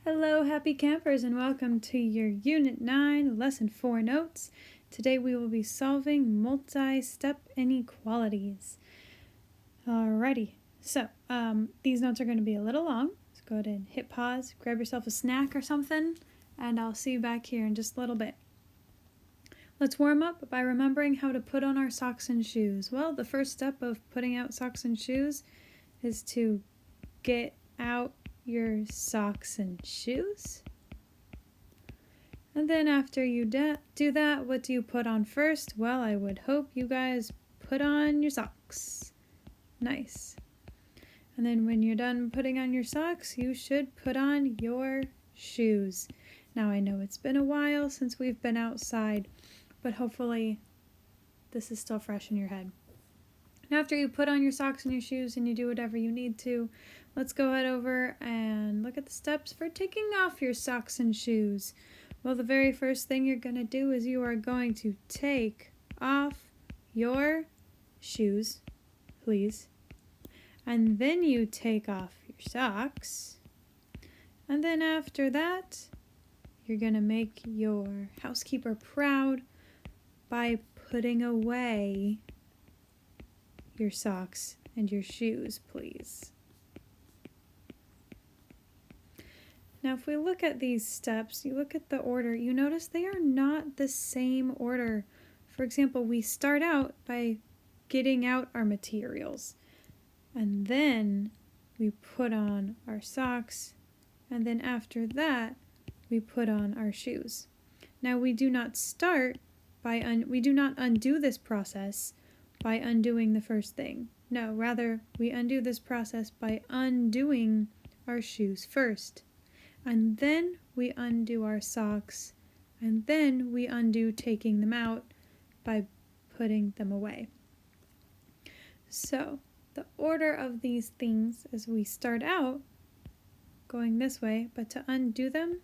Hello, happy campers, and welcome to your Unit 9, Lesson 4 Notes. Today we will be solving multi-step inequalities. Alrighty, so these notes are going to be a little long. So go ahead and hit pause, grab yourself a snack or something, and I'll see you back here in just a little bit. Let's warm up by remembering how to put on our socks and shoes. Well, the first step of putting out socks and shoes is to get out your socks and shoes. And then after you do that, what do you put on first? Well, I would hope you guys put on your socks. Nice. And then when you're done putting on your socks, you should put on your shoes. Now I know it's been a while since we've been outside, but hopefully this is still fresh in your head. After you put on your socks and your shoes and you do whatever you need to, let's go head over and look at the steps for taking off your socks and shoes. Well, the very first thing you're going to do is you are going to take off your shoes, please. And then you take off your socks. And then after that, you're going to make your housekeeper proud by putting away your socks and your shoes, please. Now, if we look at these steps, you look at the order, you notice they are not the same order. For example, we start out by getting out our materials, and then we put on our socks, and then after that, we put on our shoes. Now, we do not start by, we do not undo this process by undoing the first thing. No, rather, we undo this process by undoing our shoes first. And then we undo our socks. And then we undo taking them out by putting them away. So, the order of these things is we start out going this way, but to undo them,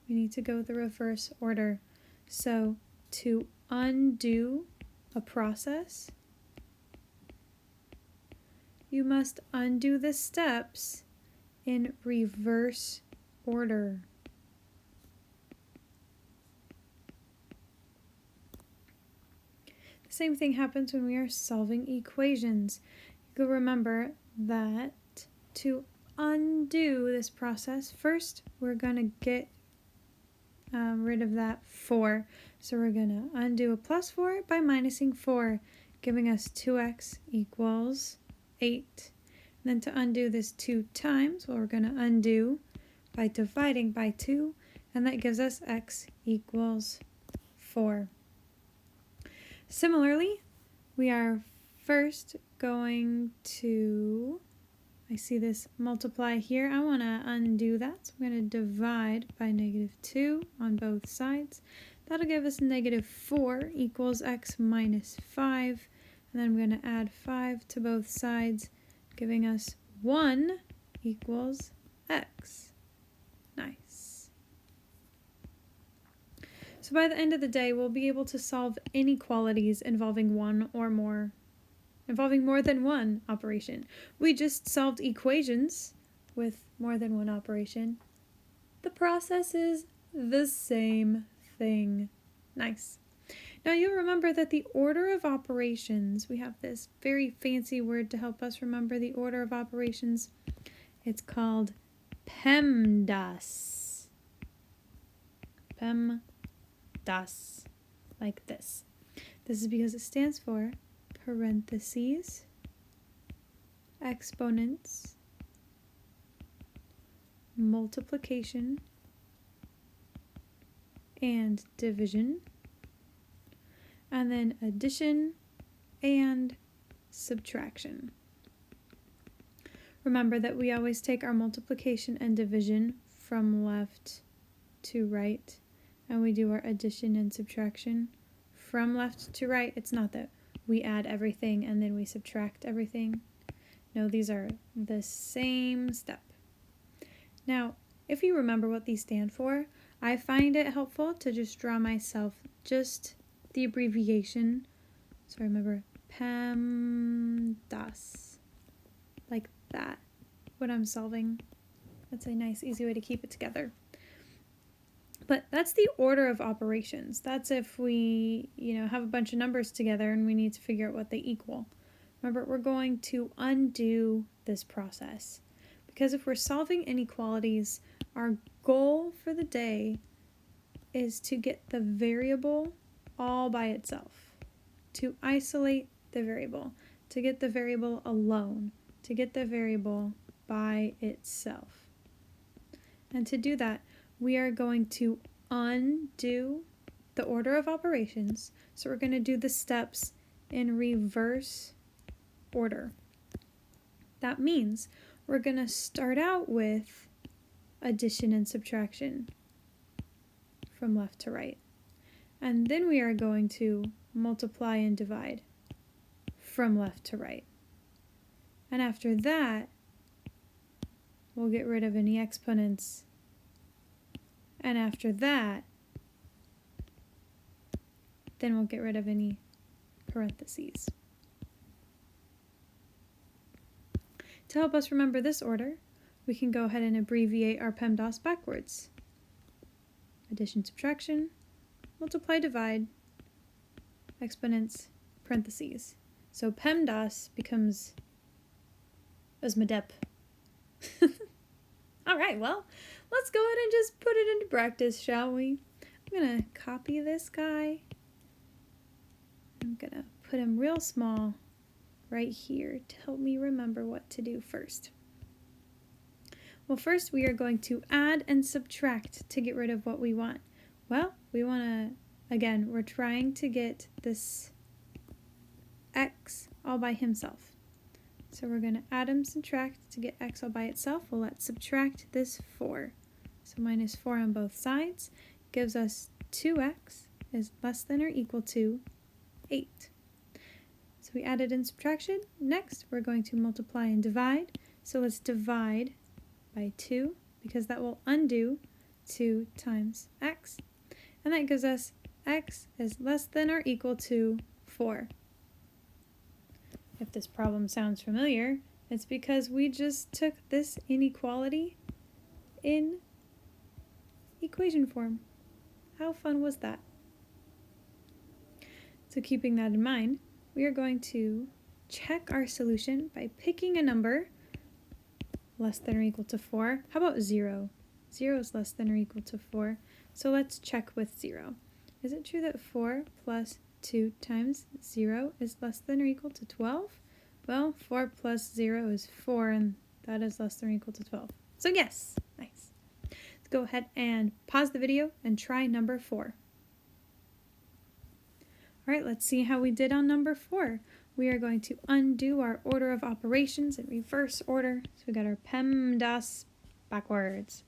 we need to go the reverse order. So, to undo a process, you must undo the steps in reverse order. The same thing happens when we are solving equations. You'll remember that to undo this process, first we're going to get rid of that 4. So we're going to undo a plus 4 by minusing 4, giving us 2x equals 8. And then to undo this 2 times, well, we're going to undo by dividing by 2, and that gives us x equals 4. Similarly, we are first going to, I see this multiply here, I want to undo that, so I'm going to divide by -2 on both sides. That'll give us -4 equals x minus 5. And then I'm going to add 5 to both sides, giving us 1 equals x. Nice. So by the end of the day, we'll be able to solve inequalities involving more than one operation. We just solved equations with more than one operation. The process is the same thing. Nice. Now you'll remember that the order of operations, we have this very fancy word to help us remember the order of operations. It's called PEMDAS. PEMDAS, like this. This is because it stands for parentheses, exponents, multiplication, and division, and then addition and subtraction. Remember that we always take our multiplication and division from left to right, and we do our addition and subtraction from left to right. It's not that we add everything and then we subtract everything. No, these are the same step. Now, if you remember what these stand for, I find it helpful to just draw myself just the abbreviation. So remember PEMDAS, like that, what I'm solving. That's a nice, easy way to keep it together. But that's the order of operations. That's if we, have a bunch of numbers together and we need to figure out what they equal. Remember, we're going to undo this process. Because if we're solving inequalities, our goal for the day is to get the variable all by itself, to isolate the variable, to get the variable alone, to get the variable by itself. And to do that, we are going to undo the order of operations. So we're going to do the steps in reverse order. That means we're going to start out with addition and subtraction from left to right. And then we are going to multiply and divide from left to right. And after that, we'll get rid of any exponents. And after that, then we'll get rid of any parentheses. To help us remember this order, we can go ahead and abbreviate our PEMDAS backwards. Addition, subtraction, multiply, divide, exponents, parentheses. So PEMDAS becomes USMADEP. All right, well, let's go ahead and just put it into practice, shall we? I'm going to copy this guy. I'm going to put him real small right here to help me remember what to do first. Well, first we are going to add and subtract to get rid of what we want. Well, we want to, again, we're trying to get this x all by himself. So we're going to add and subtract to get x all by itself. Well, let's subtract this 4. So minus 4 on both sides gives us 2x is less than or equal to 8. So we added in subtraction. Next, we're going to multiply and divide. So let's divide by 2 because that will undo 2 times x. And that gives us x is less than or equal to 4. If this problem sounds familiar, it's because we just took this inequality in equation form. How fun was that? So keeping that in mind, we are going to check our solution by picking a number less than or equal to 4. How about 0? 0 is less than or equal to 4. So let's check with 0. Is it true that 4 plus 2 times 0 is less than or equal to 12? Well, 4 plus 0 is 4, and that is less than or equal to 12. So yes, nice. Let's go ahead and pause the video and try number 4. All right, let's see how we did on number 4. We are going to undo our order of operations in reverse order. So we got our PEMDAS backwards.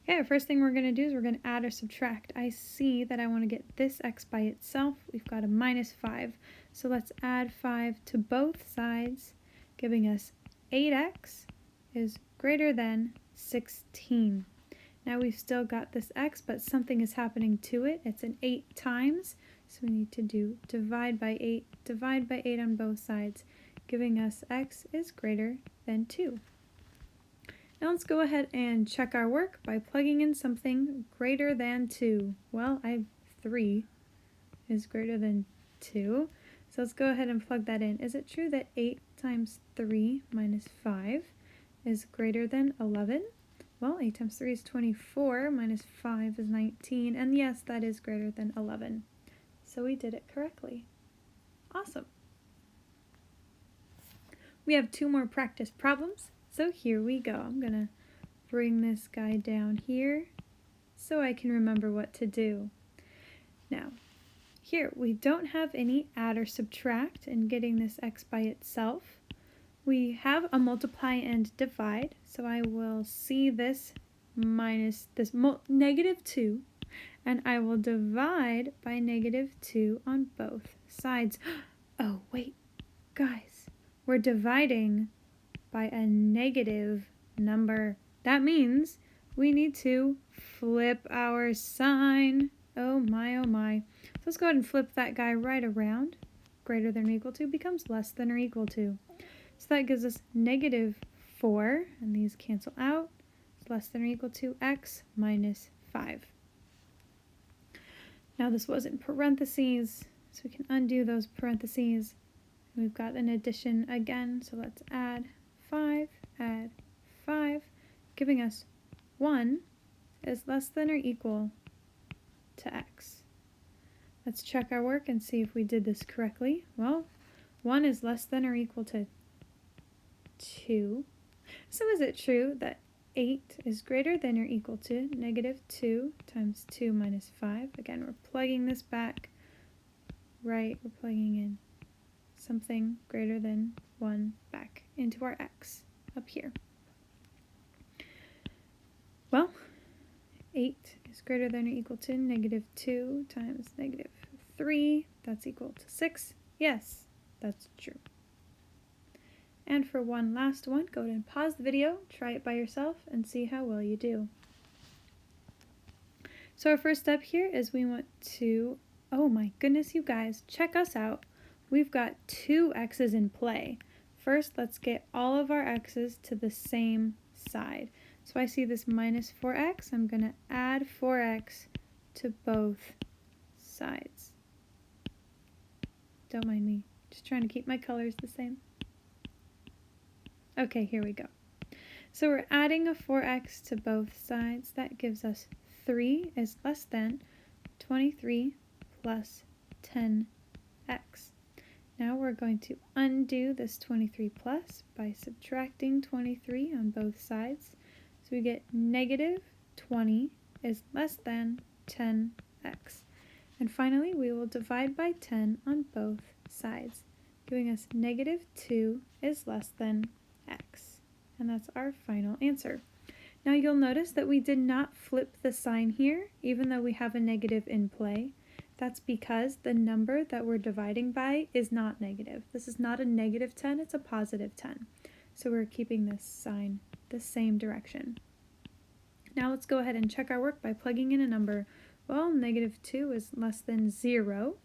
Okay, the first thing we're going to do is we're going to add or subtract. I see that I want to get this x by itself. We've got a minus 5. So let's add 5 to both sides, giving us 8x is greater than 16. Now we've still got this x, but something is happening to it. It's an 8 times. So we need to do divide by 8 on both sides, giving us x is greater than 2. Now let's go ahead and check our work by plugging in something greater than 2. Well, I have 3 is greater than 2. So let's go ahead and plug that in. Is it true that 8 times 3 minus 5 is greater than 11? Well, 8 times 3 is 24, minus 5 is 19, and yes, that is greater than 11. So we did it correctly. Awesome. We have 2 more practice problems, so here we go. I'm going to bring this guy down here so I can remember what to do. Now, here we don't have any add or subtract in getting this x by itself. We have a multiply and divide, so I will see this minus this negative 2, and I will divide by negative 2 on both sides. Oh, wait, guys, we're dividing by a negative number. That means we need to flip our sign. Oh my, oh my. So let's go ahead and flip that guy right around. Greater than or equal to becomes less than or equal to. So that gives us negative 4, and these cancel out. It's less than or equal to x minus 5. Now this was in parentheses, so we can undo those parentheses. We've got an addition again, so let's add 5, giving us 1 is less than or equal to x. Let's check our work and see if we did this correctly. Well, 1 is less than or equal to 2. So is it true that 8 is greater than or equal to negative 2 times 2 minus 5? Again, we're plugging this back, right? We're plugging in something greater than 1 back into our x up here. Well, 8 is greater than or equal to negative 2 times negative 3. That's equal to 6. Yes, that's true. And for one last one, go ahead and pause the video, try it by yourself, and see how well you do. So our first step here is we want to, oh my goodness, you guys, check us out. We've got 2 x's in play. First, let's get all of our x's to the same side. So I see this minus 4x. I'm going to add 4x to both sides. Don't mind me. Just trying to keep my colors the same. Okay, here we go. So we're adding a 4x to both sides. That gives us 3 is less than 23 plus 10x. Now we're going to undo this 23 plus by subtracting 23 on both sides. So we get negative 20 is less than 10x. And finally, we will divide by 10 on both sides, giving us negative 2 is less than x. And that's our final answer. Now you'll notice that we did not flip the sign here, even though we have a negative in play. That's because the number that we're dividing by is not negative. This is not a negative 10, it's a positive 10. So we're keeping this sign the same direction. Now let's go ahead and check our work by plugging in a number. Well, negative 2 is less than 0.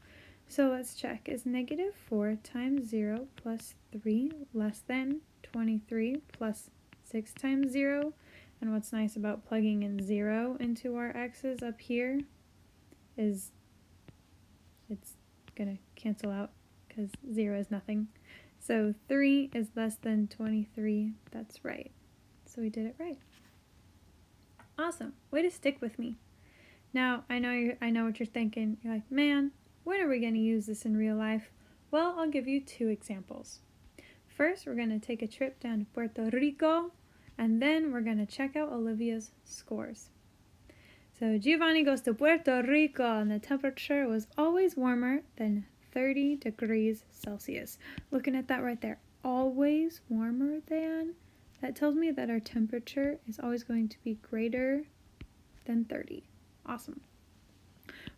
So let's check. Is negative 4 times 0 plus 3 less than 23 plus 6 times 0? And what's nice about plugging in 0 into our x's up here is it's going to cancel out because 0 is nothing. So 3 is less than 23. That's right. So we did it right. Awesome. Way to stick with me. Now, I know what you're thinking. You're like, man, when are we going to use this in real life? Well, I'll give you 2 examples. First, we're going to take a trip down to Puerto Rico, and then we're going to check out Olivia's scores. So Giovanni goes to Puerto Rico, and the temperature was always warmer than 30 degrees Celsius. Looking at that right there, always warmer than. That tells me that our temperature is always going to be greater than 30. Awesome.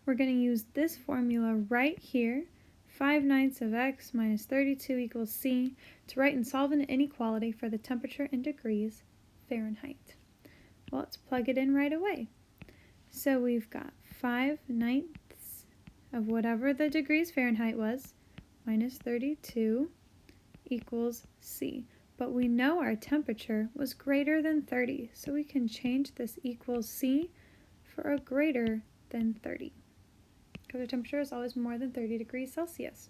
We're going to use this formula right here, 5/9 of x minus 32 equals c, to write and solve an inequality for the temperature in degrees Fahrenheit. Well, let's plug it in right away. So we've got 5/9 of whatever the degrees Fahrenheit was, minus 32 equals c. But we know our temperature was greater than 30, so we can change this equals c for a greater than 30. Because our temperature is always more than 30 degrees Celsius.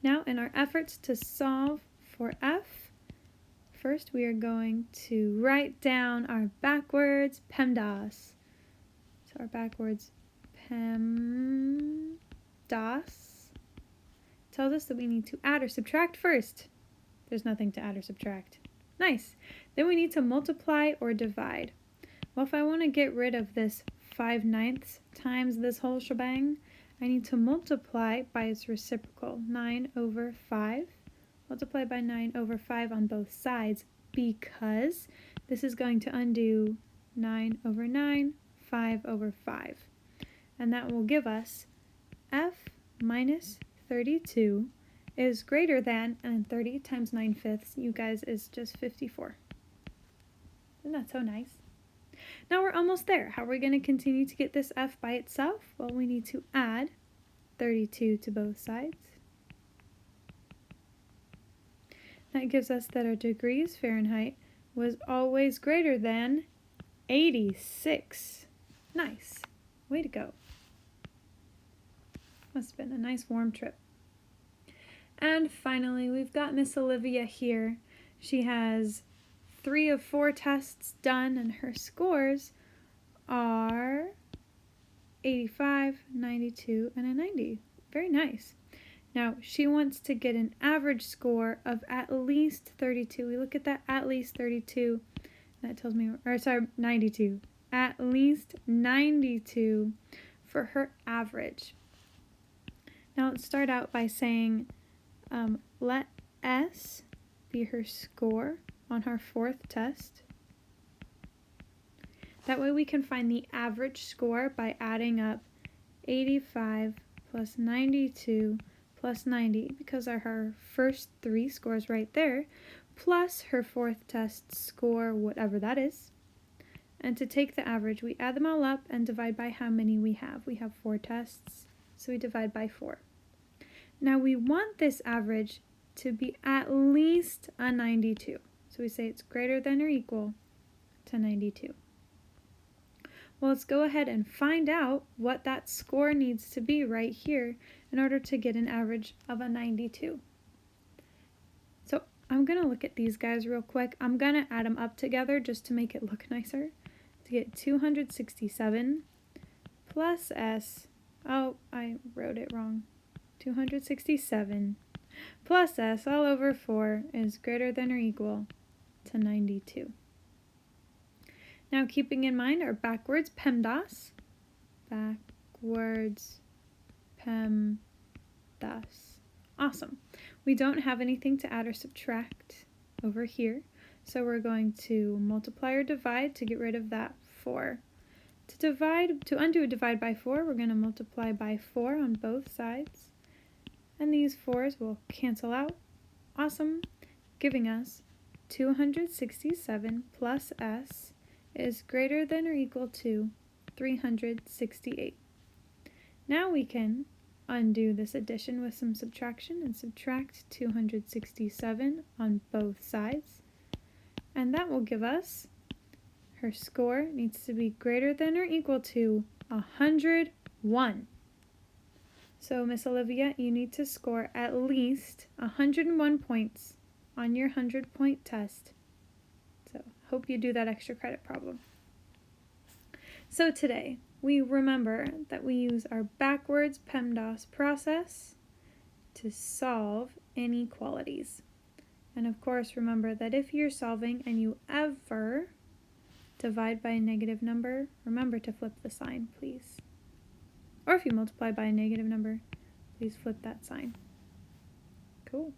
Now, in our efforts to solve for f, first we are going to write down our backwards PEMDAS. So our backwards PEMDAS tells us that we need to add or subtract first. There's nothing to add or subtract. Nice. Then we need to multiply or divide. Well, if I want to get rid of this 5/9 times this whole shebang, I need to multiply by its reciprocal, 9 over 5. Multiply by 9 over 5 on both sides because this is going to undo 9 over 9, 5 over 5. And that will give us f minus 32 is greater than, and 30 times 9/5, you guys, is just 54. Isn't that so nice? Now we're almost there. How are we going to continue to get this f by itself? Well, we need to add 32 to both sides. That gives us that our degrees Fahrenheit was always greater than 86. Nice. Way to go. Must have been a nice warm trip. And finally, we've got Miss Olivia here. She has 3 of 4 tests done, and her scores are 85, 92, and a 90. Very nice. Now, she wants to get an average score of at least 32. We look at that at least 32. That tells me, 92. At least 92 for her average. Now, let's start out by saying, let S be her score on her 4th test. That way we can find the average score by adding up 85 plus 92 plus 90, because are her first 3 scores right there, plus her 4th test score, whatever that is. And to take the average, we add them all up and divide by how many we have. We have 4 tests, so we divide by 4. Now we want this average to be at least a 92. So we say it's greater than or equal to 92. Well, let's go ahead and find out what that score needs to be right here in order to get an average of a 92. So I'm going to look at these guys real quick. I'm going to add them up together just to make it look nicer. To get 267 plus S, oh, I wrote it wrong. 267 plus S all over 4 is greater than or equal to 92. Now, keeping in mind our backwards PEMDAS, backwards PEMDAS. Awesome. We don't have anything to add or subtract over here, so we're going to multiply or divide to get rid of that 4. To undo a divide by 4, we're going to multiply by 4 on both sides, and these 4s will cancel out. Awesome, giving us 267 plus S is greater than or equal to 368. Now we can undo this addition with some subtraction and subtract 267 on both sides. And that will give us, her score needs to be greater than or equal to 101. So Miss Olivia, you need to score at least 101 points on your 100-point test. So hope you do that extra credit problem. So today, we remember that we use our backwards PEMDAS process to solve inequalities. And of course, remember that if you're solving and you ever divide by a negative number, remember to flip the sign, please. Or if you multiply by a negative number, please flip that sign. Cool.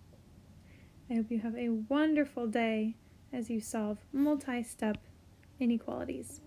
I hope you have a wonderful day as you solve multi-step inequalities.